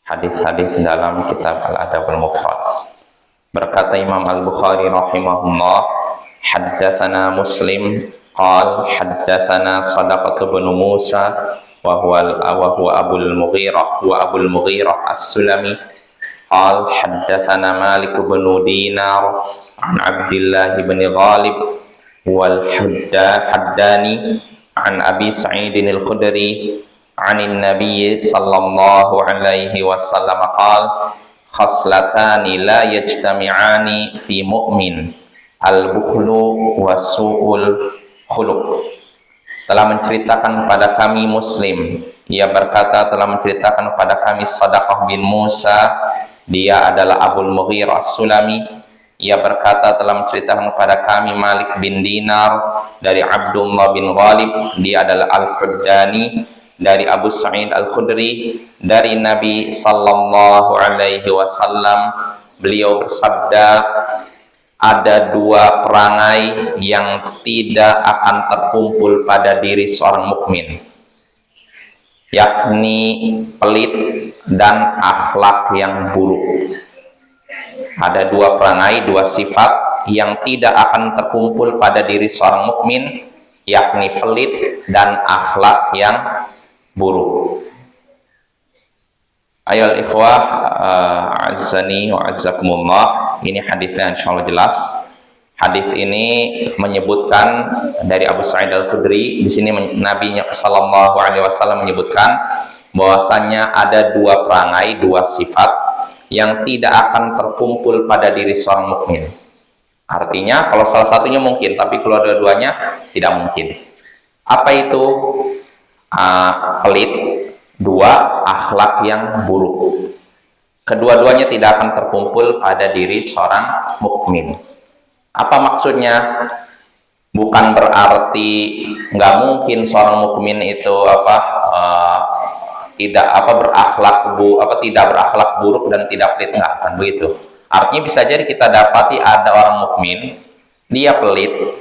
hadis-hadis dalam kitab Al-Adab Al-Mufrad. Berkata Imam Al-Bukhari rahimahullah, haddatsana Muslim qal haddatsana Shadaqah bin Musa wa huwa Abul Mughirah As-Sulami qal haddatsana Malik bin Dinar an Abdullah bin Ghalib wal Haddani an Abi Sa'id al-Khudri an Nabi sallallahu alaihi wasallam qala khaslatani la yajtami'ani fi mu'min al-bukhlu wa su'ul khuluq. Telah menceritakan kepada kami Muslim, ia berkata telah menceritakan kepada kami Shadaqah bin Musa, dia adalah Abul Mughirah As-Sulami. Ia berkata telah menceritakan kepada kami Malik bin Dinar dari Abdullah bin Ghalib, dia adalah Al-Haddani dari Abu Sa'id Al-Khudri dari Nabi sallallahu alaihi wasallam. Beliau bersabda, ada dua perangai yang tidak akan terkumpul pada diri seorang mukmin, yakni pelit dan akhlak yang buruk. Ada dua perangai, dua sifat yang tidak akan terkumpul pada diri seorang mukmin, yakni pelit dan akhlak yang buruk. Ayol ikhwah, azzani wa azzakumullah, ini hadisnya insyaallah jelas. Hadis ini menyebutkan dari Abu Sa'id Al-Khudri. Di sini Nabi sallallahu alaihi wasallam menyebutkan bahwasanya ada dua perangai, dua sifat yang tidak akan terkumpul pada diri seorang mukmin. Artinya kalau salah satunya mungkin, tapi kalau dua-duanya tidak mungkin. Apa itu? Pelit, dua, akhlak yang buruk. Kedua-duanya tidak akan terkumpul pada diri seorang mukmin. Apa maksudnya? Bukan berarti nggak mungkin seorang mukmin itu tidak berakhlak buruk dan tidak pelit, nggak akan begitu. Artinya bisa jadi kita dapati ada orang mukmin dia pelit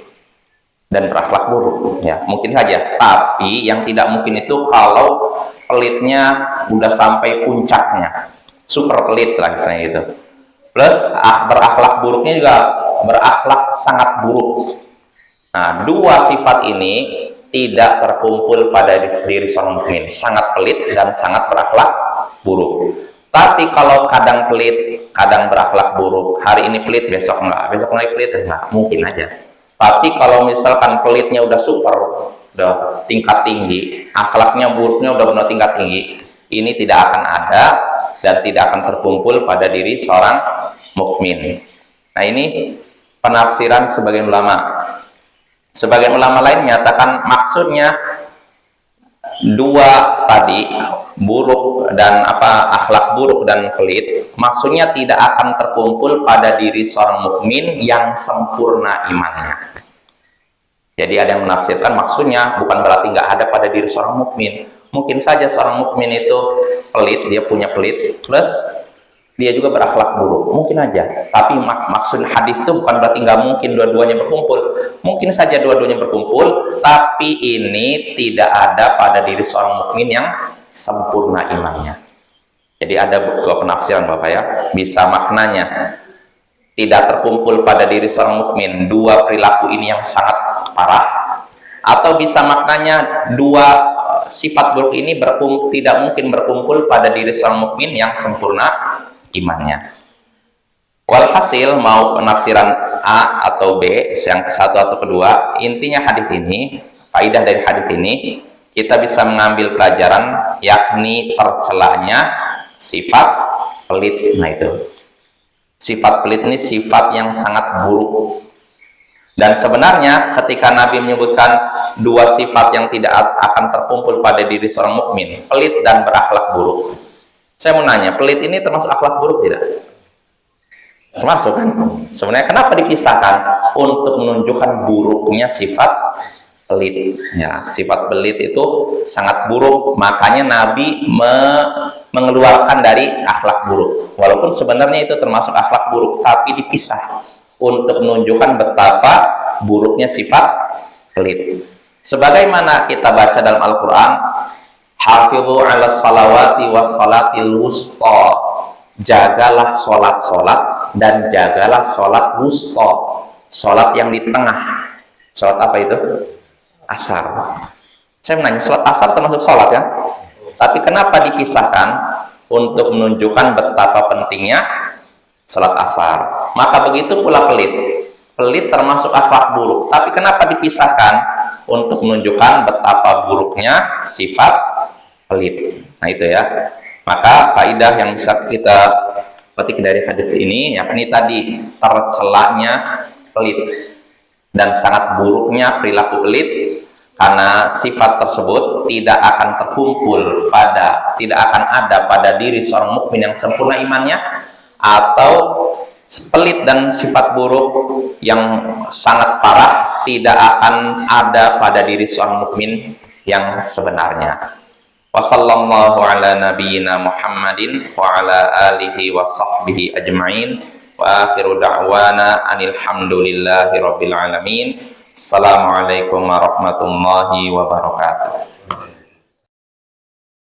dan berakhlak buruk, ya mungkin saja. Tapi yang tidak mungkin itu kalau pelitnya udah sampai puncaknya, super pelit lah misalnya gitu. Plus berakhlak buruknya juga berakhlak sangat buruk. Nah, dua sifat ini tidak terkumpul pada diri seorang mukmin, sangat pelit dan sangat berakhlak buruk. Tapi kalau kadang pelit, kadang berakhlak buruk, hari ini pelit, besok enggak, besok lagi pelit, enggak, mungkin aja. Tapi kalau misalkan pelitnya udah super, udah tingkat tinggi, akhlaknya buruknya udah benar tingkat tinggi, ini tidak akan ada dan tidak akan terkumpul pada diri seorang mukmin. Nah, ini penafsiran sebagian ulama. Sebagian ulama lain menyatakan maksudnya dua tadi, buruk dan akhlak buruk dan pelit, maksudnya tidak akan terkumpul pada diri seorang mukmin yang sempurna imannya. Jadi ada yang menafsirkan maksudnya bukan berarti nggak ada pada diri seorang mukmin. Mungkin saja seorang mukmin itu pelit, dia punya pelit, plus dia juga berakhlak buruk, mungkin aja. Tapi maksud hadis itu bukan berarti nggak mungkin dua-duanya berkumpul. Mungkin saja dua-duanya berkumpul, tapi ini tidak ada pada diri seorang mukmin yang sempurna imannya. Jadi ada dua penafsiran Bapak ya. Bisa maknanya tidak terkumpul pada diri seorang mukmin dua perilaku ini yang sangat parah, atau bisa maknanya dua sifat buruk ini tidak mungkin berkumpul pada diri seorang mukmin yang sempurna imannya. Walhasil mau penafsiran A atau B, yang ke satu atau kedua, intinya hadis ini, faidah dari hadis ini, kita bisa mengambil pelajaran, yakni tercelanya sifat pelit. Nah itu, sifat pelit ini sifat yang sangat buruk. Dan sebenarnya ketika Nabi menyebutkan dua sifat yang tidak akan terkumpul pada diri seorang mukmin, pelit dan berakhlak buruk, saya mau nanya, pelit ini termasuk akhlak buruk tidak? Termasuk kan? Sebenarnya kenapa dipisahkan? Untuk menunjukkan buruknya sifat pelit. Ya, sifat pelit itu sangat buruk, makanya Nabi mengeluarkan dari akhlak buruk. Walaupun sebenarnya itu termasuk akhlak buruk, tapi dipisah untuk menunjukkan betapa buruknya sifat pelit. Sebagaimana kita baca dalam Al-Quran, Hafidhu 'ala salawati was salatil wusta. Jagalah salat-salat dan jagalah salat wusta. Salat yang di tengah. Salat apa itu? Asar. Saya menanya, salat asar termasuk salat ya? Tapi kenapa dipisahkan? Untuk menunjukkan betapa pentingnya salat asar. Maka begitu pula pelit. Pelit termasuk akhlak buruk. Tapi kenapa dipisahkan? Untuk menunjukkan betapa buruknya sifat pelit. Nah itu ya. Maka faidah yang bisa kita petik dari hadis ini yakni tadi tercelanya pelit dan sangat buruknya perilaku pelit, karena sifat tersebut tidak akan tidak akan ada pada diri seorang mukmin yang sempurna imannya, atau pelit dan sifat buruk yang sangat parah tidak akan ada pada diri seorang mukmin yang sebenarnya. Wassallallahu ala nabiyyina Muhammadin wa ala alihi wa sahbihi ajma'in wa akhiru da'wana anil hamdulillahi rabbil alamin. Assalamualaikum warahmatullahi wabarakatuh.